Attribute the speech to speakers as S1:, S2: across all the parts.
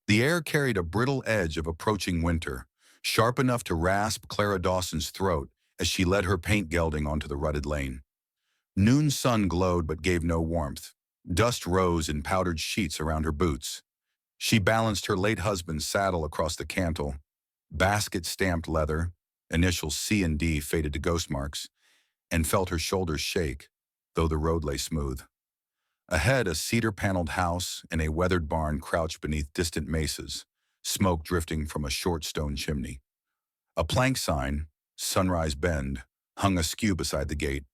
S1: The air carried a brittle edge of approaching winter, sharp enough to rasp Clara Dawson's throat as she led her paint gelding onto the rutted lane. Noon sun glowed but gave no warmth. Dust rose in powdered sheets around her boots. She balanced her late husband's saddle across the cantle, basket-stamped leather, initials C and D faded to ghost marks, and felt her shoulders shake, though the road lay smooth. Ahead, a cedar-paneled house and a weathered barn crouched beneath distant mesas, smoke drifting from a short stone chimney. A plank sign, Sunrise Bend, hung askew beside the gate.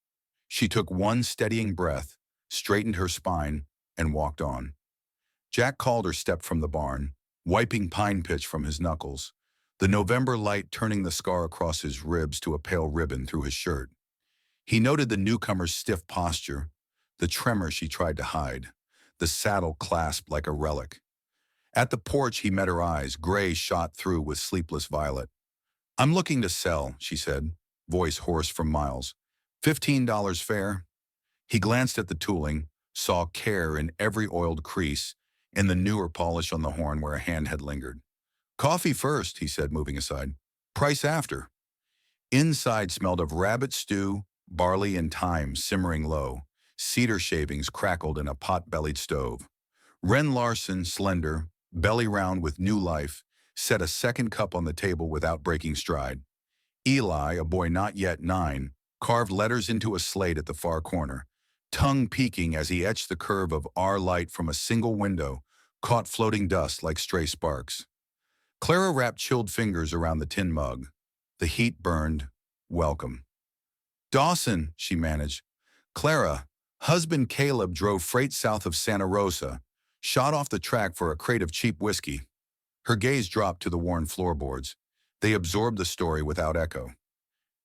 S1: She took one steadying breath, straightened her spine, and walked on. Jack Calder stepped from the barn, wiping pine pitch from his knuckles, the November light turning the scar across his ribs to a pale ribbon through his shirt. He noted the newcomer's stiff posture, the tremor she tried to hide, the saddle clasped like a relic. At the porch he met her eyes, gray shot through with sleepless violet. "I'm looking to sell," she said, voice hoarse from miles. $15 fair?" He glanced at the tooling, saw care in every oiled crease, and the newer polish on the horn where a hand had lingered. "Coffee first," he said, moving aside. "Price after." Inside smelled of rabbit stew, barley and thyme simmering low. Cedar shavings crackled in a pot-bellied stove. Ren Larson, slender, belly round with new life, set a second cup on the table without breaking stride. Eli, a boy not yet 9, carved letters into a slate at the far corner, tongue peeking as he etched the curve of R light from a single window, caught floating dust like stray sparks. Clara wrapped chilled fingers around the tin mug. The heat burned. Welcome. "Dawson," she managed. "Clara, husband Caleb drove freight south of Santa Rosa, shot off the track for a crate of cheap whiskey." Her gaze dropped to the worn floorboards. They absorbed the story without echo.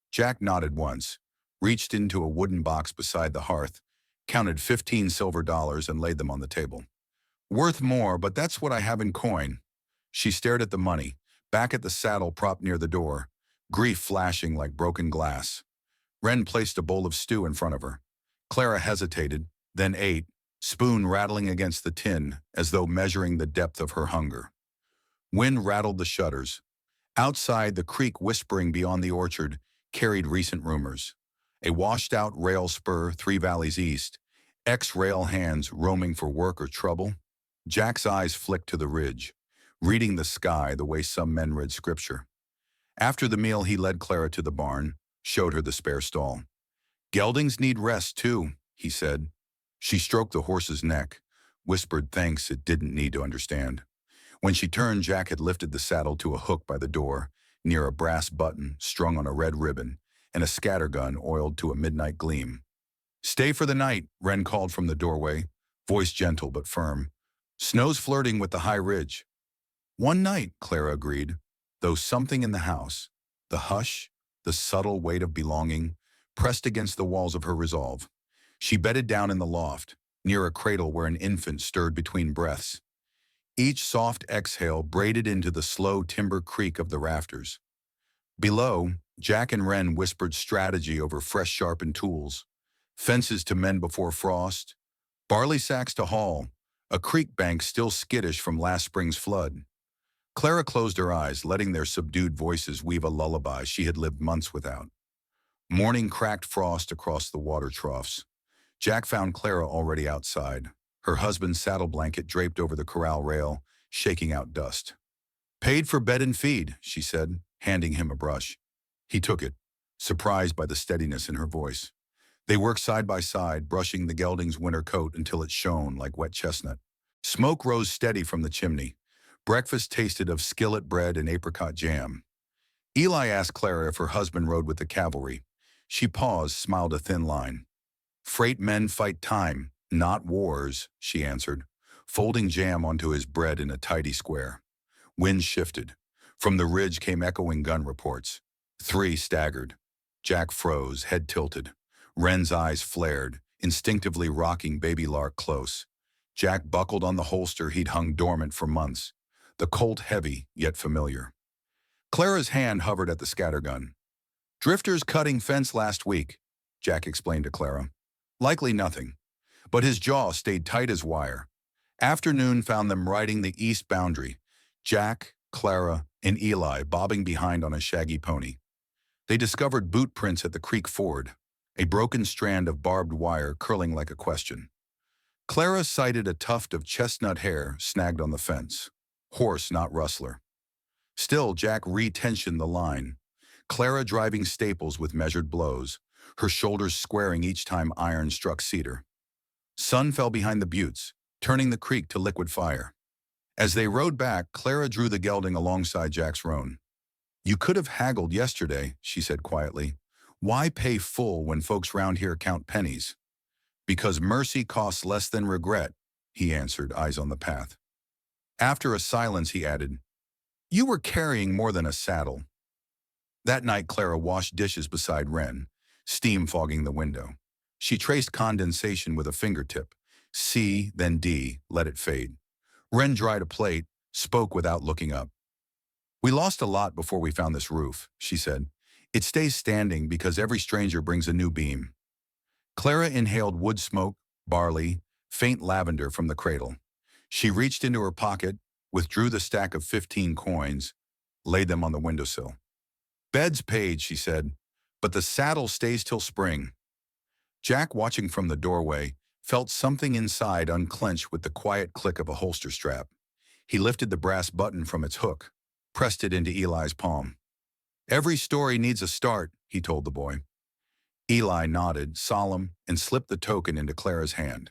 S1: Jack nodded once, reached into a wooden box beside the hearth, counted 15 silver dollars and laid them on the table. "Worth more, but that's what I have in coin." She stared at the money, back at the saddle propped near the door, grief flashing like broken glass. Wren placed a bowl of stew in front of her. Clara hesitated, then ate, spoon rattling against the tin as though measuring the depth of her hunger. Wind rattled the shutters. Outside, the creek whispering beyond the orchard carried recent rumors. A washed-out rail spur 3 valleys east, ex-rail hands roaming for work or trouble. Jack's eyes flicked to the ridge, reading the sky the way some men read scripture. After the meal, he led Clara to the barn, showed her the spare stall. "Geldings need rest, too," he said. She stroked the horse's neck, whispered thanks it didn't need to understand. When she turned, Jack had lifted the saddle to a hook by the door, near a brass button strung on a red ribbon, and a scattergun oiled to a midnight gleam. "Stay for the night," Wren called from the doorway, voice gentle but firm. "Snow's flirting with the high ridge." "One night," Clara agreed, though something in the house, the hush, the subtle weight of belonging, pressed against the walls of her resolve. She bedded down in the loft, near a cradle where an infant stirred between breaths. Each soft exhale braided into the slow timber creak of the rafters. Below, Jack and Wren whispered strategy over fresh sharpened tools. Fences to mend before frost, barley sacks to haul, a creek bank still skittish from last spring's flood. Clara closed her eyes, letting their subdued voices weave a lullaby she had lived months without. Morning cracked frost across the water troughs. Jack found Clara already outside, her husband's saddle blanket draped over the corral rail, shaking out dust. "Paid for bed and feed," she said, handing him a brush. He took it, surprised by the steadiness in her voice. They worked side by side, brushing the gelding's winter coat until it shone like wet chestnut. Smoke rose steady from the chimney. Breakfast tasted of skillet bread and apricot jam. Eli asked Clara if her husband rode with the cavalry. She paused, smiled a thin line. "Freight men fight time, not wars," she answered, folding jam onto his bread in a tidy square. Wind shifted. From the ridge came echoing gun reports. 3 staggered. Jack froze, head tilted. Wren's eyes flared, instinctively rocking Baby Lark close. Jack buckled on the holster he'd hung dormant for months, the Colt heavy yet familiar. Clara's hand hovered at the scattergun. "Drifters cutting fence last week," Jack explained to Clara. "Likely nothing." But his jaw stayed tight as wire. Afternoon found them riding the east boundary, Jack, Clara, and Eli bobbing behind on a shaggy pony. They discovered boot prints at the creek ford, a broken strand of barbed wire curling like a question. Clara cited a tuft of chestnut hair snagged on the fence. Horse, not rustler. Still, Jack re-tensioned the line. Clara driving staples with measured blows, her shoulders squaring each time iron struck cedar. Sun fell behind the buttes, turning the creek to liquid fire. As they rode back, Clara drew the gelding alongside Jack's roan. "You could have haggled yesterday," she said quietly. "Why pay full when folks round here count pennies?" "Because mercy costs less than regret," he answered, eyes on the path. After a silence, he added, "You were carrying more than a saddle." That night, Clara washed dishes beside Wren, steam fogging the window. She traced condensation with a fingertip. C, then D, let it fade. Wren dried a plate, spoke without looking up. "We lost a lot before we found this roof," she said. "It stays standing because every stranger brings a new beam." Clara inhaled wood smoke, barley, faint lavender from the cradle. She reached into her pocket, withdrew the stack of 15 coins, laid them on the windowsill. "Bed's paid," she said, "but the saddle stays till spring." Jack, watching from the doorway, felt something inside unclench with the quiet click of a holster strap. He lifted the brass button from its hook, pressed it into Eli's palm. "Every story needs a start," he told the boy. Eli nodded, solemn, and slipped the token into Clara's hand.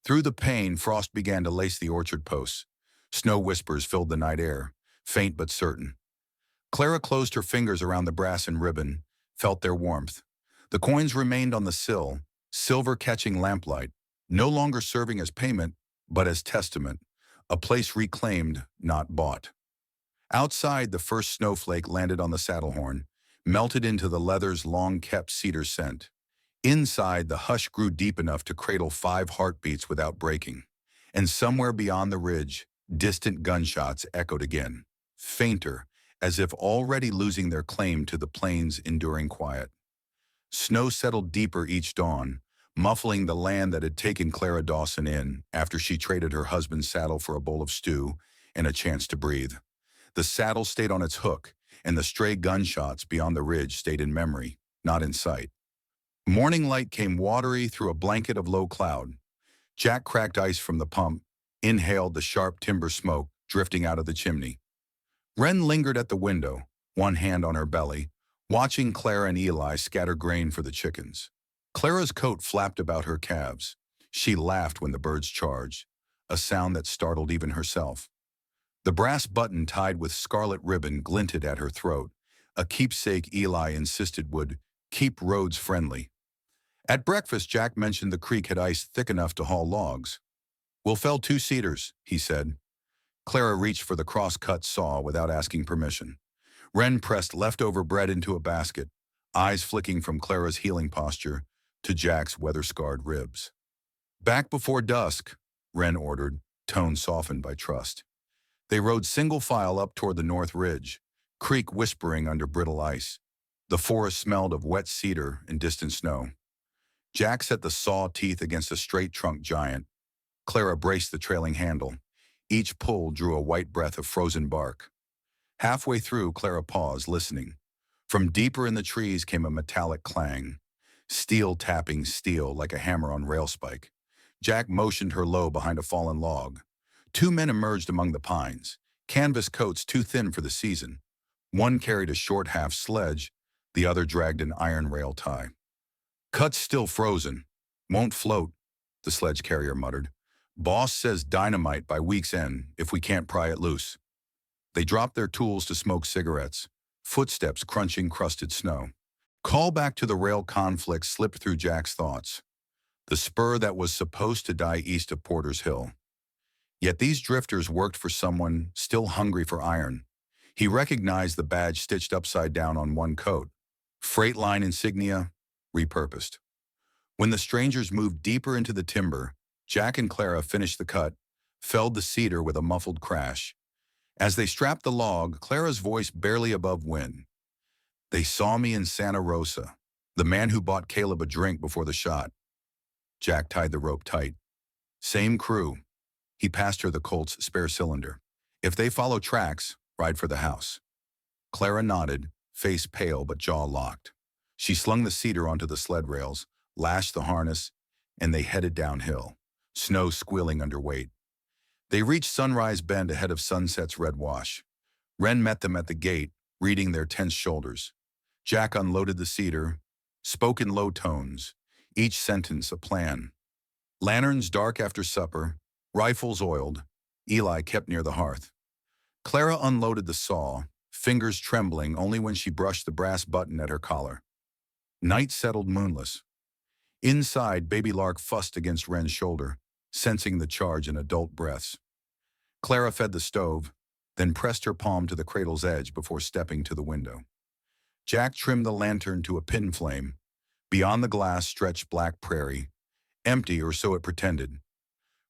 S1: Through the pane, frost began to lace the orchard posts. Snow whispers filled the night air, faint but certain. Clara closed her fingers around the brass and ribbon, felt their warmth. The coins remained on the sill, silver catching lamplight, no longer serving as payment, but as testament, a place reclaimed, not bought. Outside, the first snowflake landed on the saddle horn, melted into the leather's long-kept cedar scent. Inside, the hush grew deep enough to cradle 5 heartbeats without breaking. And somewhere beyond the ridge, distant gunshots echoed again, fainter, as if already losing their claim to the plain's enduring quiet. Snow settled deeper each dawn, muffling the land that had taken Clara Dawson in after she traded her husband's saddle for a bowl of stew and a chance to breathe. The saddle stayed on its hook, and the stray gunshots beyond the ridge stayed in memory, not in sight. Morning light came watery through a blanket of low cloud. Jack cracked ice from the pump, inhaled the sharp timber smoke drifting out of the chimney. Wren lingered at the window, one hand on her belly, watching Clara and Eli scatter grain for the chickens. Clara's coat flapped about her calves. She laughed when the birds charged, a sound that startled even herself. The brass button tied with scarlet ribbon glinted at her throat, a keepsake Eli insisted would keep roads friendly. At breakfast, Jack mentioned the creek had ice thick enough to haul logs. "We'll fell 2 cedars," he said. Clara reached for the cross-cut saw without asking permission. Wren pressed leftover bread into a basket, eyes flicking from Clara's healing posture to Jack's weather-scarred ribs. "Back before dusk," Wren ordered, tone softened by trust. They rode single file up toward the north ridge, creek whispering under brittle ice. The forest smelled of wet cedar and distant snow. Jack set the saw teeth against a straight-trunked giant. Clara braced the trailing handle. Each pull drew a white breath of frozen bark. Halfway through, Clara paused, listening. From deeper in the trees came a metallic clang, steel tapping steel like a hammer on rail spike. Jack motioned her low behind a fallen log. 2 men emerged among the pines, canvas coats too thin for the season. One carried a short half sledge, the other dragged an iron rail tie. "Cut's still frozen. Won't float," the sledge carrier muttered. "Boss says dynamite by week's end if we can't pry it loose." They dropped their tools to smoke cigarettes, footsteps crunching crusted snow. Call back to the rail conflict slipped through Jack's thoughts. The spur that was supposed to die east of Porter's Hill. Yet these drifters worked for someone still hungry for iron. He recognized the badge stitched upside down on one coat. Freight line insignia, repurposed. When the strangers moved deeper into the timber, Jack and Clara finished the cut, felled the cedar with a muffled crash. As they strapped the log, Clara's voice barely above wind. "They saw me in Santa Rosa, the man who bought Caleb a drink before the shot." Jack tied the rope tight. "Same crew." He passed her the Colt's spare cylinder. If they follow tracks, ride for the house. Clara nodded, face pale but jaw locked. She slung the cedar onto the sled rails, lashed the harness, and they headed downhill, snow squealing under weight. They reached Sunrise Bend ahead of Sunset's red wash. Wren met them at the gate, reading their tense shoulders. Jack unloaded the cedar, spoke in low tones, each sentence a plan. Lanterns dark after supper, rifles oiled. Eli kept near the hearth. Clara unloaded the saw, fingers trembling only when she brushed the brass button at her collar. Night settled moonless. Inside, Baby Lark fussed against Wren's shoulder, sensing the charge in adult breaths. Clara fed the stove, then pressed her palm to the cradle's edge before stepping to the window. Jack trimmed the lantern to a pin flame. Beyond the glass stretched black prairie, empty or so it pretended.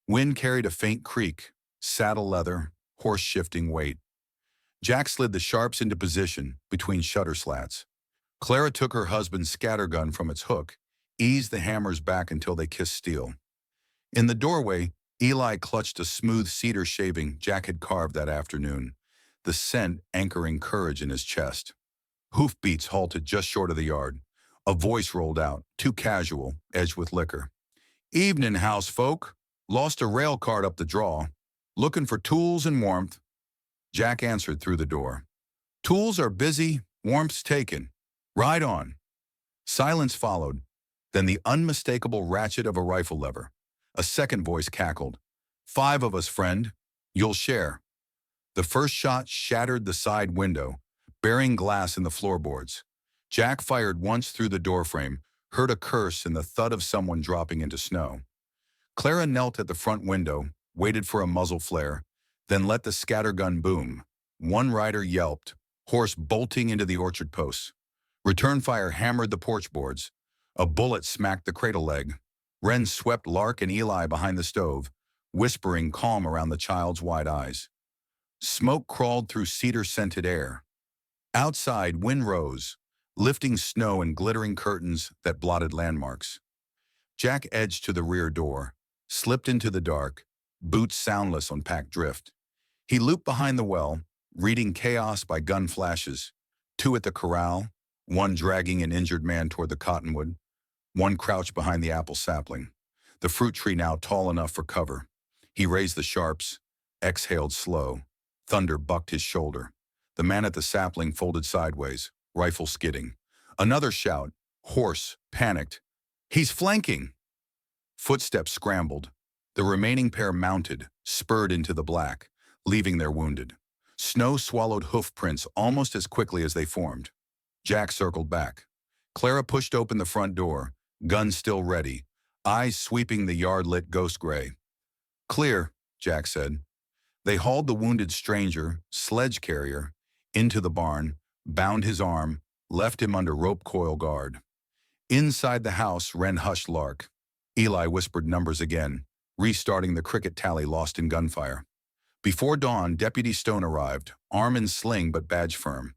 S1: Wind carried a faint creak, saddle leather, horse-shifting weight. Jack slid the sharps into position between shutter slats. Clara took her husband's scattergun from its hook, eased the hammers back until they kissed steel. In the doorway, Eli clutched a smooth cedar shaving Jack had carved that afternoon, the scent anchoring courage in his chest. Hoofbeats halted just short of the yard. A voice rolled out, too casual, edged with liquor. "Evening, house folk. Lost a rail cart up the draw. Looking for tools and warmth." Jack answered through the door. "Tools are busy, warmth's taken. Ride on." Silence followed, then the unmistakable ratchet of a rifle lever. A second voice cackled. "5 of us, friend. You'll share." The first shot shattered the side window, burying glass in the floorboards. Jack fired once through the doorframe, heard a curse and the thud of someone dropping into snow. Clara knelt at the front window, waited for a muzzle flare, then let the scattergun boom. One rider yelped, horse bolting into the orchard posts. Return fire hammered the porch boards. A bullet smacked the cradle leg. Wren swept Lark and Eli behind the stove, whispering calm around the child's wide eyes. Smoke crawled through cedar-scented air. Outside, wind rose, lifting snow and glittering curtains that blotted landmarks. Jack edged to the rear door, slipped into the dark, boots soundless on packed drift. He looped behind the well, reading chaos by gun flashes, 2 at the corral, one dragging an injured man toward the cottonwood, one crouched behind the apple sapling, the fruit tree now tall enough for cover. He raised the sharps, exhaled slow. Thunder bucked his shoulder. The man at the sapling folded sideways, rifle skidding. Another shout, hoarse, panicked. "He's flanking!" Footsteps scrambled. The remaining pair mounted, spurred into the black, leaving their wounded. Snow swallowed hoof prints almost as quickly as they formed. Jack circled back. Clara pushed open the front door, gun still ready, eyes sweeping the yard-lit ghost gray. "Clear," Jack said. They hauled the wounded stranger, sledge carrier, into the barn, bound his arm, left him under rope coil guard. Inside the house, Wren hushed Lark. Eli whispered numbers again, restarting the cricket tally lost in gunfire. Before dawn, Deputy Stone arrived, arm in sling but badge firm.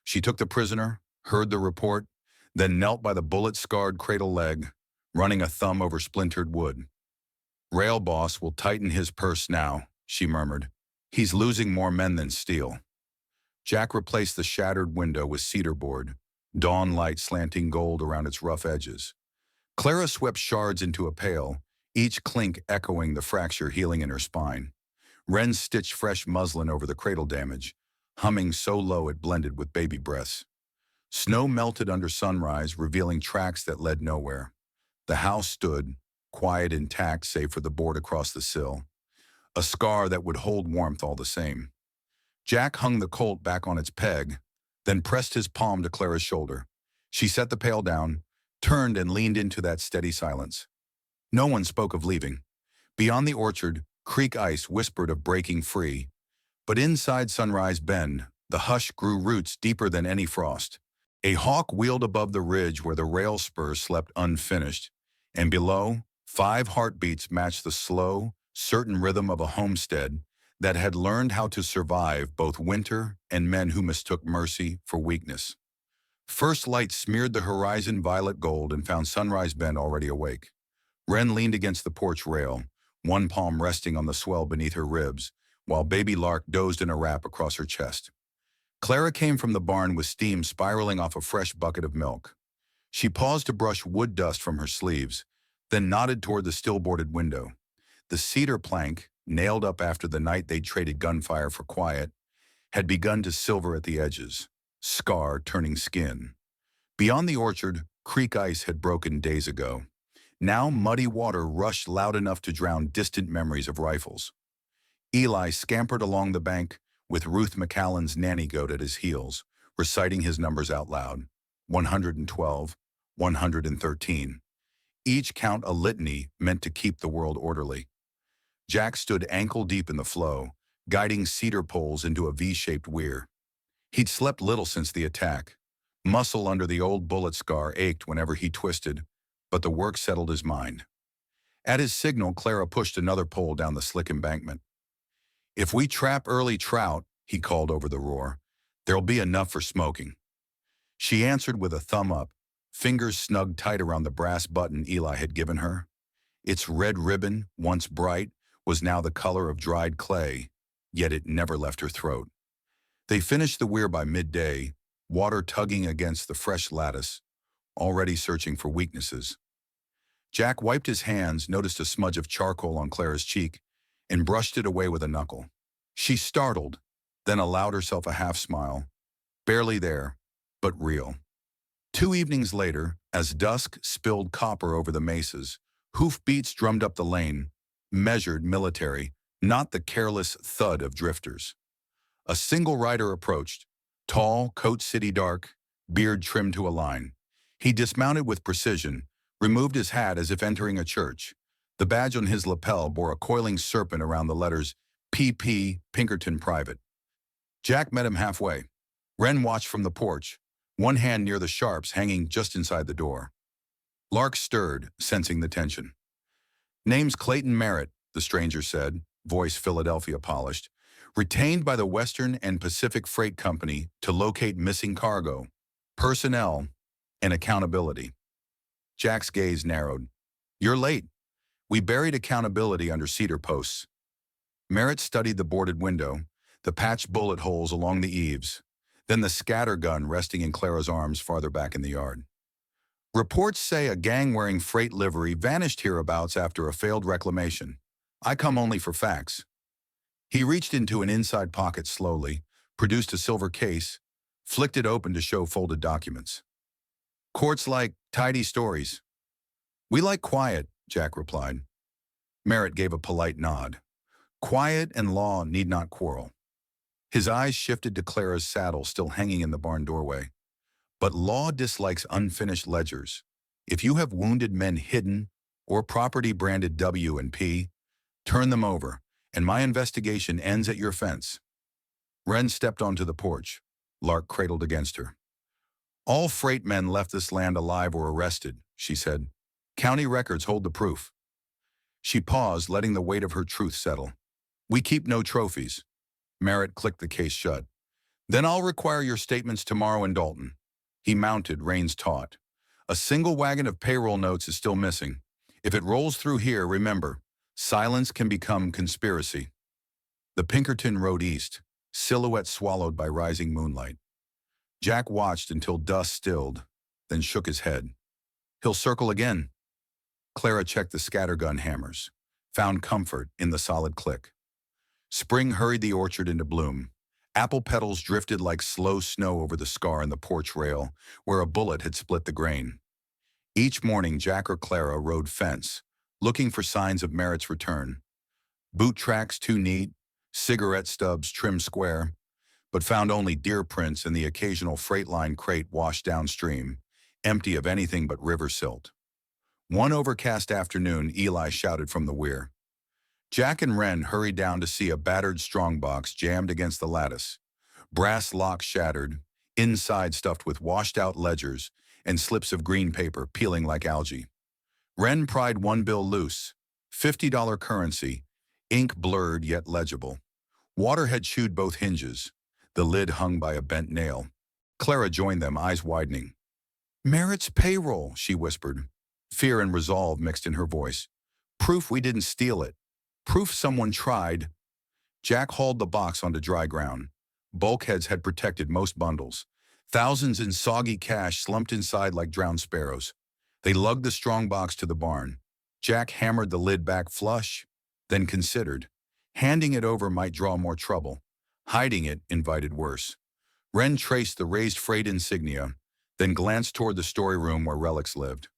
S1: She took the prisoner, heard the report, then knelt by the bullet-scarred cradle leg, running a thumb over splintered wood. "Rail boss will tighten his purse now," she murmured. "He's losing more men than steel." Jack replaced the shattered window with cedar board, dawn light slanting gold around its rough edges. Clara swept shards into a pail, each clink echoing the fracture healing in her spine. Wren stitched fresh muslin over the cradle damage, humming so low it blended with baby breaths. Snow melted under sunrise, revealing tracks that led nowhere. The house stood, quiet intact save for the board across the sill, a scar that would hold warmth all the same. Jack hung the Colt back on its peg, then pressed his palm to Clara's shoulder. She set the pail down, turned and leaned into that steady silence. No one spoke of leaving. Beyond the orchard, creek ice whispered of breaking free. But inside Sunrise Bend, the hush grew roots deeper than any frost. A hawk wheeled above the ridge where the rail spur slept unfinished, and below, 5 heartbeats matched the slow, certain rhythm of a homestead that had learned how to survive both winter and men who mistook mercy for weakness. First light smeared the horizon violet gold and found Sunrise Bend already awake. Wren leaned against the porch rail, one palm resting on the swell beneath her ribs, while baby Lark dozed in a wrap across her chest. Clara came from the barn with steam spiraling off a fresh bucket of milk. She paused to brush wood dust from her sleeves, then nodded toward the still-boarded window. The cedar plank, nailed up after the night they'd traded gunfire for quiet, had begun to silver at the edges, scar turning skin. Beyond the orchard, creek ice had broken days ago. Now muddy water rushed loud enough to drown distant memories of rifles. Eli scampered along the bank with Ruth McCallan's nanny goat at his heels, reciting his numbers out loud. 112, 113. Each count a litany meant to keep the world orderly. Jack stood ankle-deep in the flow, guiding cedar poles into a V-shaped weir. He'd slept little since the attack. Muscle under the old bullet scar ached whenever he twisted, but the work settled his mind. At his signal, Clara pushed another pole down the slick embankment. "If we trap early trout," he called over the roar, "there'll be enough for smoking." She answered with a thumb up, fingers snugged tight around the brass button Eli had given her. Its red ribbon, once bright, was now the color of dried clay, yet it never left her throat. They finished the weir by midday, water tugging against the fresh lattice, already searching for weaknesses. Jack wiped his hands, noticed a smudge of charcoal on Clara's cheek, and brushed it away with a knuckle. She startled, then allowed herself a half-smile. Barely there, but real. 2 evenings later, as dusk spilled copper over the mesas, hoofbeats drummed up the lane, measured, military, not the careless thud of drifters. A single rider approached, tall, coat city dark, beard trimmed to a line. He dismounted with precision, removed his hat as if entering a church. The badge on his lapel bore a coiling serpent around the letters PP, Pinkerton Private. Jack met him halfway. Wren watched from the porch, one hand near the sharps hanging just inside the door. Lark stirred, sensing the tension. "Name's Clayton Merritt," the stranger said, voice Philadelphia polished, "retained by the Western and Pacific Freight Company to locate missing cargo, personnel, and accountability." Jack's gaze narrowed. "You're late. We buried accountability under cedar posts." Merritt studied the boarded window, the patched bullet holes along the eaves, then the scatter gun resting in Clara's arms farther back in the yard. "Reports say a gang wearing freight livery vanished hereabouts after a failed reclamation. I come only for facts." He reached into an inside pocket slowly, produced a silver case, flicked it open to show folded documents. "Courts like tidy stories." "We like quiet," Jack replied. Merritt gave a polite nod. Quiet and law need not quarrel. His eyes shifted to Clara's saddle still hanging in the barn doorway. "But law dislikes unfinished ledgers. If you have wounded men hidden or property branded W&P, turn them over, and my investigation ends at your fence." Wren stepped onto the porch. Lark cradled against her. "All freight men left this land alive or arrested," she said. "County records hold the proof." She paused, letting the weight of her truth settle. "We keep no trophies." Merritt clicked the case shut. "Then I'll require your statements tomorrow in Dalton." He mounted, reins taut. "A single wagon of payroll notes is still missing. If it rolls through here, remember, silence can become conspiracy." The Pinkerton rode east, silhouette swallowed by rising moonlight. Jack watched until dust stilled, then shook his head. "He'll circle again." Clara checked the scattergun hammers, found comfort in the solid click. Spring hurried the orchard into bloom. Apple petals drifted like slow snow over the scar in the porch rail, where a bullet had split the grain. Each morning, Jack or Clara rode fence, looking for signs of Merritt's return. Boot tracks too neat, cigarette stubs trimmed square, but found only deer prints and the occasional freight line crate washed downstream, empty of anything but river silt. One overcast afternoon, Eli shouted from the weir. Jack and Wren hurried down to see a battered strongbox jammed against the lattice, brass locks shattered, inside stuffed with washed-out ledgers and slips of green paper peeling like algae. Wren pried one bill loose, $50 currency, ink blurred yet legible. Water had chewed both hinges. The lid hung by a bent nail. Clara joined them, eyes widening. "Merritt's payroll," she whispered. Fear and resolve mixed in her voice. "Proof we didn't steal it. Proof someone tried." Jack hauled the box onto dry ground. Bulkheads had protected most bundles. Thousands in soggy cash slumped inside like drowned sparrows. They lugged the strong box to the barn. Jack hammered the lid back flush, then considered. Handing it over might draw more trouble. Hiding it invited worse. Wren traced the raised freight insignia, then glanced toward the storeroom where relics lived.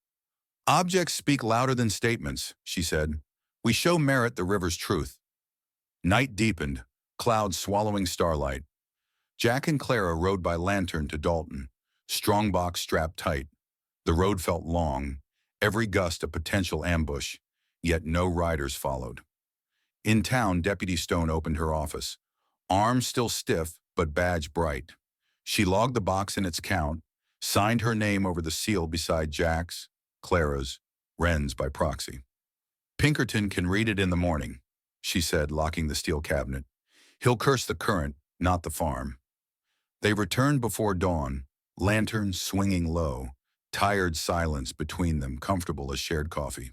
S1: "Objects speak louder than statements," she said. "We show Merritt the river's truth." Night deepened, clouds swallowing starlight. Jack and Clara rode by lantern to Dalton, strongbox strapped tight. The road felt long, every gust a potential ambush, yet no riders followed. In town, Deputy Stone opened her office, arms still stiff but badge bright. She logged the box in its count, signed her name over the seal beside Jack's, Clara's, Wren's by proxy. "Pinkerton can read it in the morning," she said, locking the steel cabinet. "He'll curse the current, not the farm." They returned before dawn, lanterns swinging low, tired silence between them, comfortable as shared coffee.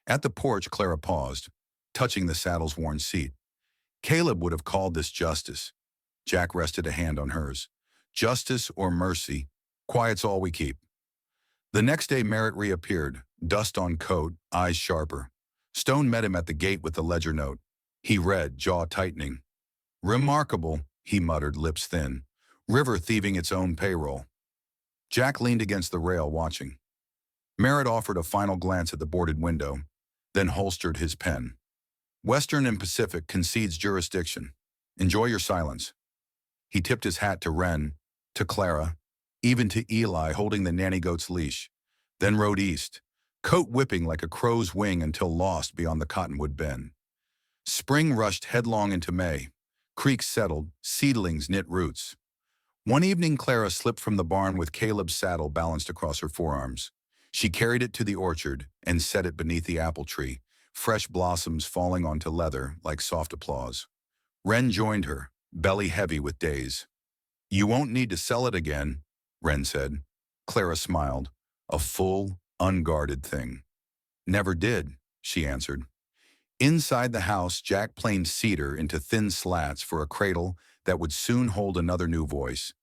S1: At the porch, Clara paused, touching the saddle's worn seat. "Caleb would have called this justice." Jack rested a hand on hers. "Justice or mercy, quiet's all we keep." The next day, Merritt reappeared, dust on coat, eyes sharper. Stone met him at the gate with the ledger note. He read, jaw tightening. "Remarkable," he muttered, lips thin. "River thieving its own payroll." Jack leaned against the rail, watching. Merritt offered a final glance at the boarded window, then holstered his pen. "Western and Pacific concedes jurisdiction. Enjoy your silence." He tipped his hat to Wren, to Clara, even to Eli holding the nanny goat's leash, then rode east, coat whipping like a crow's wing until lost beyond the cottonwood bend. Spring rushed headlong into May. Creeks settled, seedlings knit roots. One evening, Clara slipped from the barn with Caleb's saddle balanced across her forearms. She carried it to the orchard and set it beneath the apple tree, fresh blossoms falling onto leather like soft applause. Wren joined her, belly heavy with days. "You won't need to sell it again," Wren said. Clara smiled, a full, unguarded thing. "Never did," she answered. Inside the house, Jack planed cedar into thin slats for a cradle that would soon hold another new voice.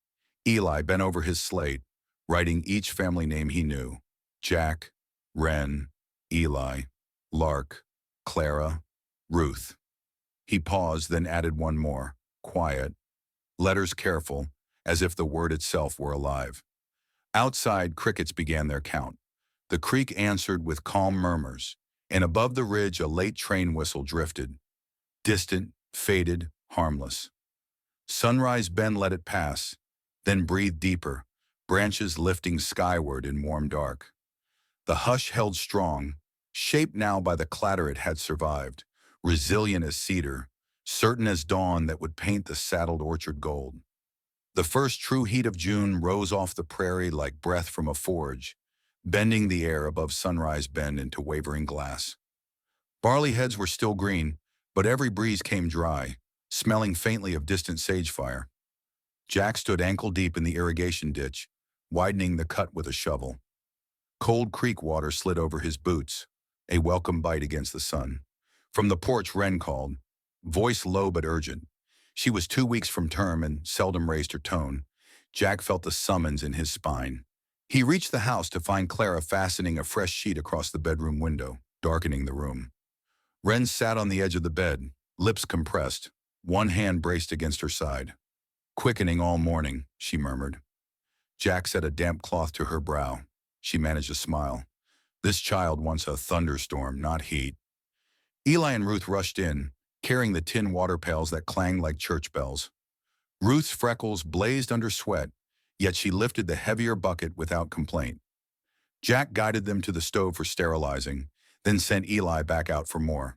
S1: Eli bent over his slate, writing each family name he knew. Jack, Wren, Eli, Lark, Clara, Ruth. He paused, then added one more, quiet, letters careful, as if the word itself were alive. Outside, crickets began their count. The creek answered with calm murmurs, and above the ridge a late train whistle drifted. Distant, faded, harmless. Sunrise Bend let it pass, then breathed deeper, branches lifting skyward in warm dark. The hush held strong, shaped now by the clatter it had survived, resilient as cedar, certain as dawn that would paint the saddled orchard gold. The first true heat of June rose off the prairie like breath from a forge, bending the air above Sunrise Bend into wavering glass. Barley heads were still green, but every breeze came dry, smelling faintly of distant sage fire. Jack stood ankle-deep in the irrigation ditch, widening the cut with a shovel. Cold creek water slid over his boots, a welcome bite against the sun. From the porch, Wren called, voice low but urgent. She was 2 weeks from term and seldom raised her tone. Jack felt the summons in his spine. He reached the house to find Clara fastening a fresh sheet across the bedroom window, darkening the room. Wren sat on the edge of the bed, lips compressed, one hand braced against her side. "Quickening all morning," she murmured. Jack set a damp cloth to her brow. She managed a smile. "This child wants a thunderstorm, not heat." Eli and Ruth rushed in, carrying the tin water pails that clanged like church bells. Ruth's freckles blazed under sweat, yet she lifted the heavier bucket without complaint. Jack guided them to the stove for sterilizing, then sent Eli back out for more.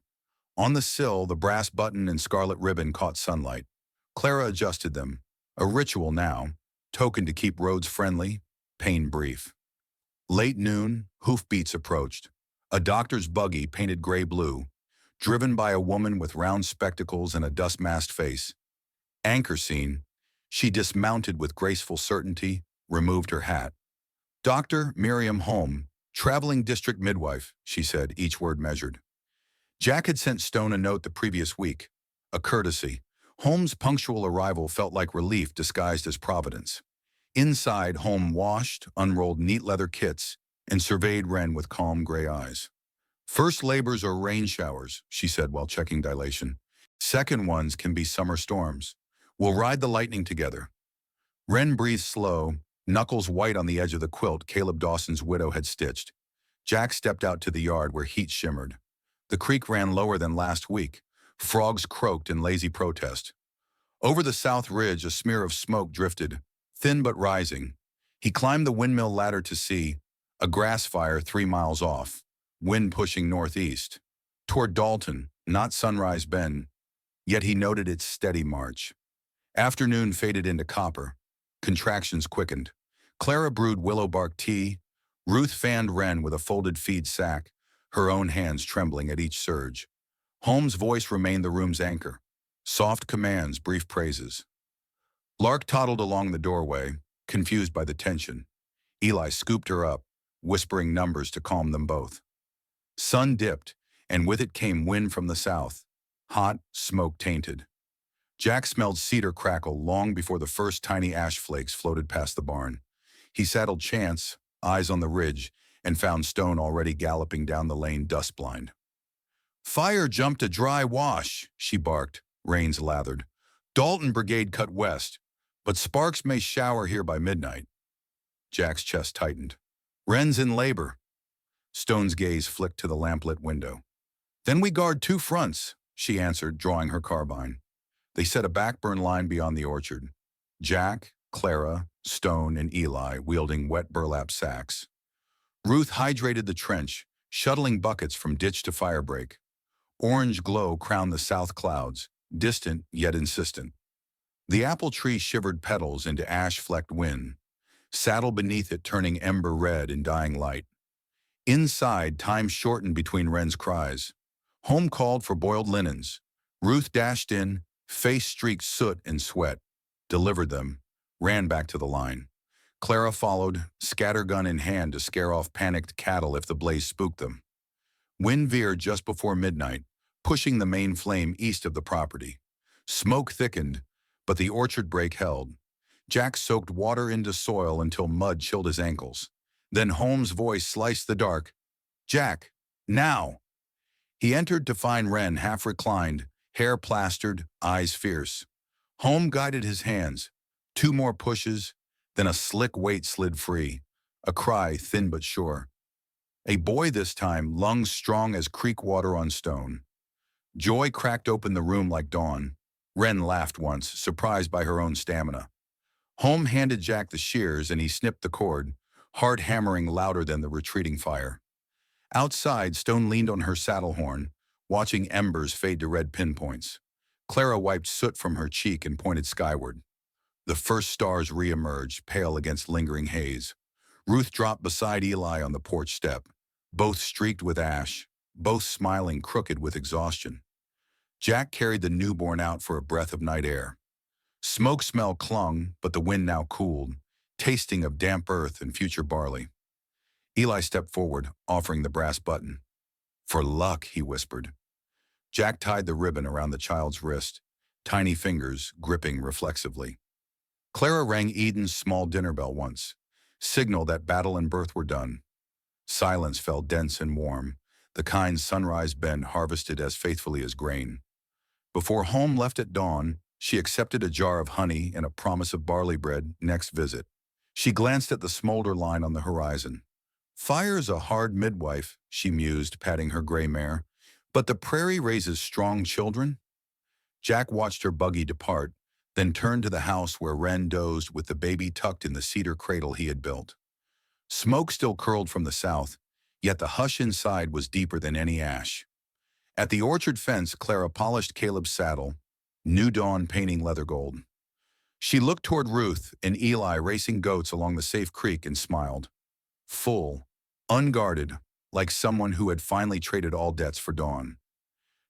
S1: On the sill, the brass button and scarlet ribbon caught sunlight. Clara adjusted them, a ritual now, token to keep roads friendly, pain brief. Late noon, hoofbeats approached. A doctor's buggy painted gray-blue, driven by a woman with round spectacles and a dust-masked face. Anchor scene, she dismounted with graceful certainty, removed her hat. "Dr. Miriam Holm, traveling district midwife," she said, each word measured. Jack had sent Stone a note the previous week, a courtesy. Holmes' punctual arrival felt like relief disguised as providence. Inside, Holmes washed, unrolled neat leather kits, and surveyed Wren with calm gray eyes. First labors are rain showers, she said while checking dilation. Second ones can be summer storms. We'll ride the lightning together. Wren breathed slow, knuckles white on the edge of the quilt Caleb Dawson's widow had stitched. Jack stepped out to the yard where heat shimmered. The creek ran lower than last week. Frogs croaked in lazy protest. Over the south ridge, a smear of smoke drifted, thin but rising. He climbed the windmill ladder to see a grass fire 3 miles off, wind pushing northeast. Toward Dalton, not Sunrise Bend, yet he noted its steady march. Afternoon faded into copper. Contractions quickened. Clara brewed willow bark tea. Ruth fanned Wren with a folded feed sack, her own hands trembling at each surge. Holmes' voice remained the room's anchor. Soft commands, brief praises. Lark toddled along the doorway, confused by the tension. Eli scooped her up, whispering numbers to calm them both. Sun dipped, and with it came wind from the south, hot, smoke-tainted. Jack smelled cedar crackle long before the first tiny ash flakes floated past the barn. He saddled Chance, eyes on the ridge, and found Stone already galloping down the lane dust-blind. "Fire jumped a dry wash," she barked, reins lathered. "Dalton Brigade cut west, but sparks may shower here by midnight." Jack's chest tightened. "Wren's in labor." Stone's gaze flicked to the lamplit window. "Then we guard 2 fronts," she answered, drawing her carbine. They set a backburn line beyond the orchard. Jack, Clara, Stone, and Eli wielding wet burlap sacks. Ruth hydrated the trench, shuttling buckets from ditch to firebreak. Orange glow crowned the south clouds, distant yet insistent. The apple tree shivered petals into ash-flecked wind, saddle beneath it turning ember red in dying light. Inside, time shortened between Wren's cries. Home called for boiled linens. Ruth dashed in, face streaked soot and sweat, delivered them, ran back to the line. Clara followed, scattergun in hand to scare off panicked cattle if the blaze spooked them. Wind veered just before midnight, pushing the main flame east of the property. Smoke thickened, but the orchard break held. Jack soaked water into soil until mud chilled his ankles. Then Holmes' voice sliced the dark. "Jack, now!" He entered to find Wren half reclined, hair plastered, eyes fierce. Holmes guided his hands. 2 more pushes, then a slick weight slid free. A cry, thin but sure. A boy this time, lungs strong as creek water on stone. Joy cracked open the room like dawn. Wren laughed once, surprised by her own stamina. Holmes handed Jack the shears and he snipped the cord, heart hammering louder than the retreating fire. Outside, Stone leaned on her saddle horn, watching embers fade to red pinpoints. Clara wiped soot from her cheek and pointed skyward. The first stars re-emerged, pale against lingering haze. Ruth dropped beside Eli on the porch step, both streaked with ash, both smiling crooked with exhaustion. Jack carried the newborn out for a breath of night air. Smoke smell clung, but the wind now cooled, tasting of damp earth and future barley. Eli stepped forward, offering the brass button. "For luck," he whispered. Jack tied the ribbon around the child's wrist, tiny fingers gripping reflexively. Clara rang Eden's small dinner bell once, signal that battle and birth were done. Silence fell dense and warm, the kind Sunrise Bend harvested as faithfully as grain. Before Home left at dawn, she accepted a jar of honey and a promise of barley bread next visit. She glanced at the smolder line on the horizon. "Fire's a hard midwife," she mused, patting her gray mare, "but the prairie raises strong children." Jack watched her buggy depart, then turned to the house where Wren dozed with the baby tucked in the cedar cradle he had built. Smoke still curled from the south, yet the hush inside was deeper than any ash. At the orchard fence, Clara polished Caleb's saddle, new dawn painting leather gold. She looked toward Ruth and Eli racing goats along the safe creek and smiled. Full, unguarded, like someone who had finally traded all debts for dawn.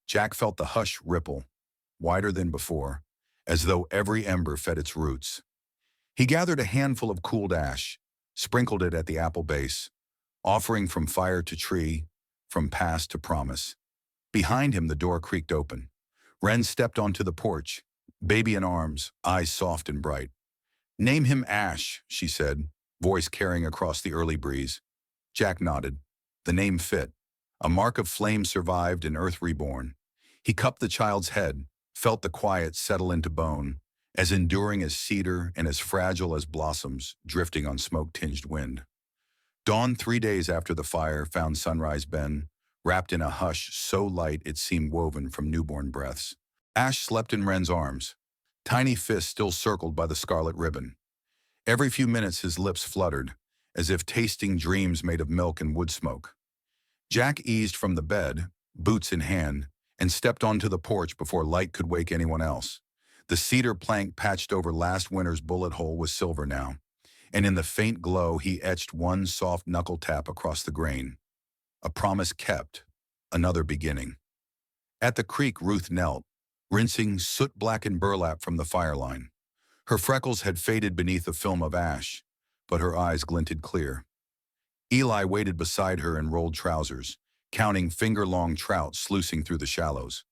S1: Jack felt the hush ripple, wider than before, as though every ember fed its roots. He gathered a handful of cooled ash, sprinkled it at the apple base, offering from fire to tree, from past to promise. Behind him, the door creaked open. Wren stepped onto the porch, baby in arms, eyes soft and bright. "Name him Ash," she said, voice carrying across the early breeze. Jack nodded. The name fit. A mark of flame survived and earth reborn. He cupped the child's head, felt the quiet settle into bone, as enduring as cedar and as fragile as blossoms drifting on smoke-tinged wind. Dawn 3 days after the fire found Sunrise Ben, wrapped in a hush so light it seemed woven from newborn breaths. Ash slept in Wren's arms, tiny fists still circled by the scarlet ribbon. Every few minutes his lips fluttered, as if tasting dreams made of milk and wood smoke. Jack eased from the bed, boots in hand, and stepped onto the porch before light could wake anyone else. The cedar plank patched over last winter's bullet hole was silver now, and in the faint glow he etched one soft knuckle tap across the grain. A promise kept, another beginning. At the creek Ruth knelt, rinsing soot-blackened burlap from the fire line. Her freckles had faded beneath a film of ash, but her eyes glinted clear. Eli waited beside her in rolled trousers, counting finger-long trout sluicing through the shallows.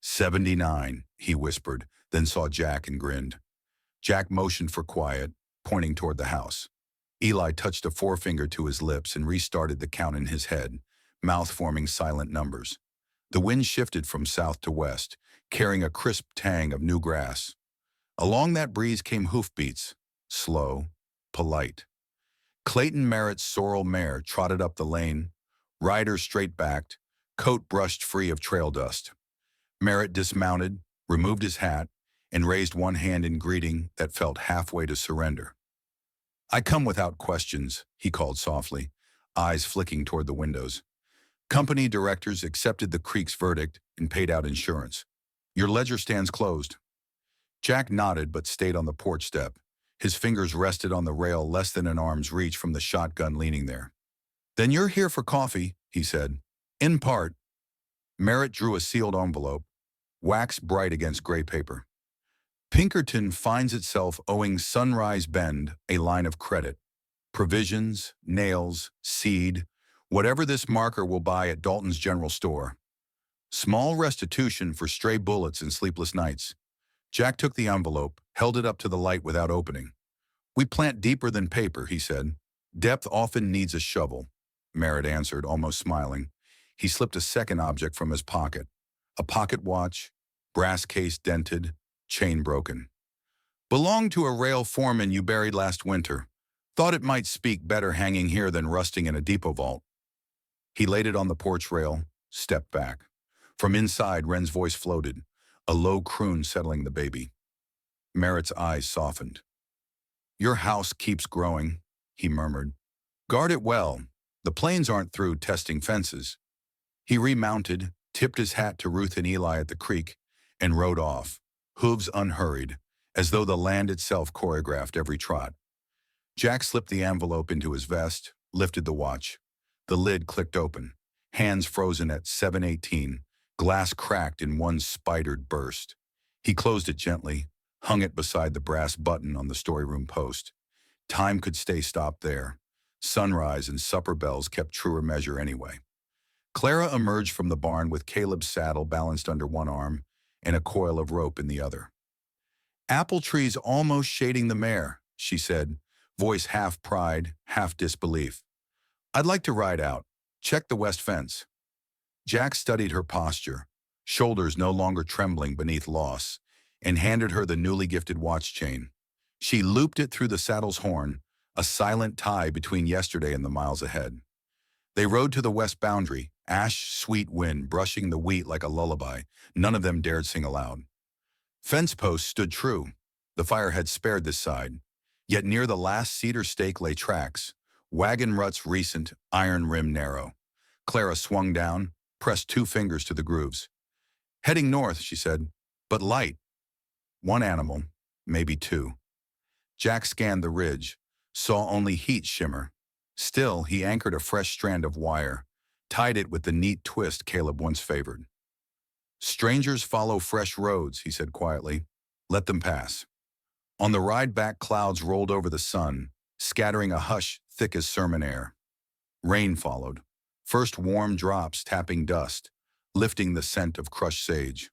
S1: 79, he whispered, then saw Jack and grinned. Jack motioned for quiet, pointing toward the house. Eli touched a forefinger to his lips and restarted the count in his head, mouth forming silent numbers. The wind shifted from south to west, carrying a crisp tang of new grass. Along that breeze came hoofbeats, slow, polite. Clayton Merritt's sorrel mare trotted up the lane, rider straight-backed, coat brushed free of trail dust. Merritt dismounted, removed his hat, and raised one hand in greeting that felt halfway to surrender. "I come without questions," he called softly, eyes flicking toward the windows. "Company directors accepted the creek's verdict and paid out insurance. Your ledger stands closed." Jack nodded but stayed on the porch step. His fingers rested on the rail less than an arm's reach from the shotgun leaning there. "Then you're here for coffee," he said. "In part." Merritt drew a sealed envelope, wax bright against gray paper. "Pinkerton finds itself owing Sunrise Bend a line of credit. Provisions, nails, seed, whatever this marker will buy at Dalton's General Store. Small restitution for stray bullets and sleepless nights." Jack took the envelope, held it up to the light without opening. "We plant deeper than paper," he said. "Depth often needs a shovel," Merritt answered, almost smiling. He slipped a second object from his pocket. A pocket watch, brass case dented, chain broken. "Belonged to a rail foreman you buried last winter. Thought it might speak better hanging here than rusting in a depot vault." He laid it on the porch rail, stepped back. From inside, Wren's voice floated, a low croon settling the baby. Merritt's eyes softened. "Your house keeps growing," he murmured. "Guard it well. The planes aren't through testing fences." He remounted, tipped his hat to Ruth and Eli at the creek, and rode off, hooves unhurried, as though the land itself choreographed every trot. Jack slipped the envelope into his vest, lifted the watch. The lid clicked open, hands frozen at 7:18, glass cracked in one spidered burst. He closed it gently, hung it beside the brass button on the storeroom post. Time could stay stopped there. Sunrise and supper bells kept truer measure anyway. Clara emerged from the barn with Caleb's saddle balanced under one arm and a coil of rope in the other. "Apple trees almost shading the mare," she said, voice half pride, half disbelief. "I'd like to ride out. Check the west fence." Jack studied her posture, shoulders no longer trembling beneath loss, and handed her the newly gifted watch chain. She looped it through the saddle's horn, a silent tie between yesterday and the miles ahead. They rode to the west boundary, ash-sweet wind brushing the wheat like a lullaby. None of them dared sing aloud. Fence posts stood true. The fire had spared this side. Yet near the last cedar stake lay tracks, wagon ruts recent, iron rim narrow. Clara swung down, pressed 2 fingers to the grooves. "Heading north," she said, "but light. 1 animal, maybe 2. Jack scanned the ridge, saw only heat shimmer. Still, he anchored a fresh strand of wire, tied it with the neat twist Caleb once favored. "Strangers follow fresh roads," he said quietly. "Let them pass." On the ride back, clouds rolled over the sun, scattering a hush thick as sermon air. Rain followed, first warm drops tapping dust, lifting the scent of crushed sage.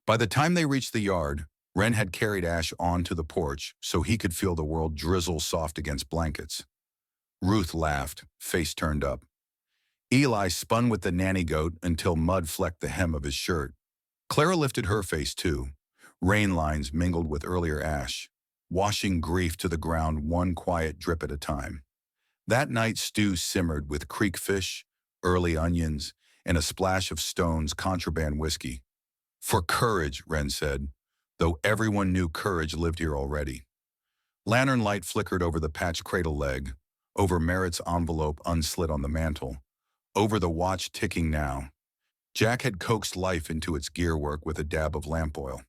S1: By the time they reached the yard, Wren had carried Ash onto the porch so he could feel the world drizzle soft against blankets. Ruth laughed, face turned up. Eli spun with the nanny goat until mud flecked the hem of his shirt. Clara lifted her face too. Rain lines mingled with earlier ash, washing grief to the ground one quiet drip at a time. That night stew simmered with creek fish, early onions, and a splash of Stone's contraband whiskey. For courage, Wren said, though everyone knew courage lived here already. Lantern light flickered over the patched cradle leg, over Merritt's envelope unslit on the mantel, over the watch ticking now. Jack had coaxed life into its gearwork with a dab of lamp oil.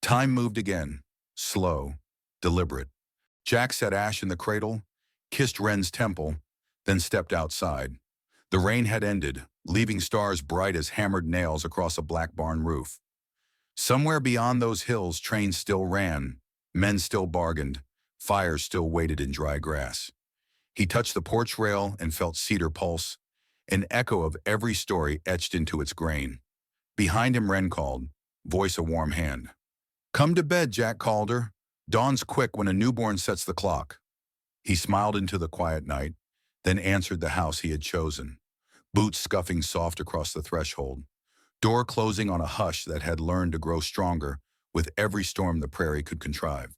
S1: Time moved again, slow, deliberate. Jack set Ash in the cradle, kissed Wren's temple, then stepped outside. The rain had ended, leaving stars bright as hammered nails across a black barn roof. Somewhere beyond those hills, trains still ran, men still bargained, fires still waited in dry grass. He touched the porch rail and felt cedar pulse, an echo of every story etched into its grain. Behind him, Wren called, voice a warm hand. "Come to bed," Jack called her. "Dawn's quick when a newborn sets the clock." He smiled into the quiet night, then answered the house he had chosen, boots scuffing soft across the threshold, door closing on a hush that had learned to grow stronger with every storm the prairie could contrive.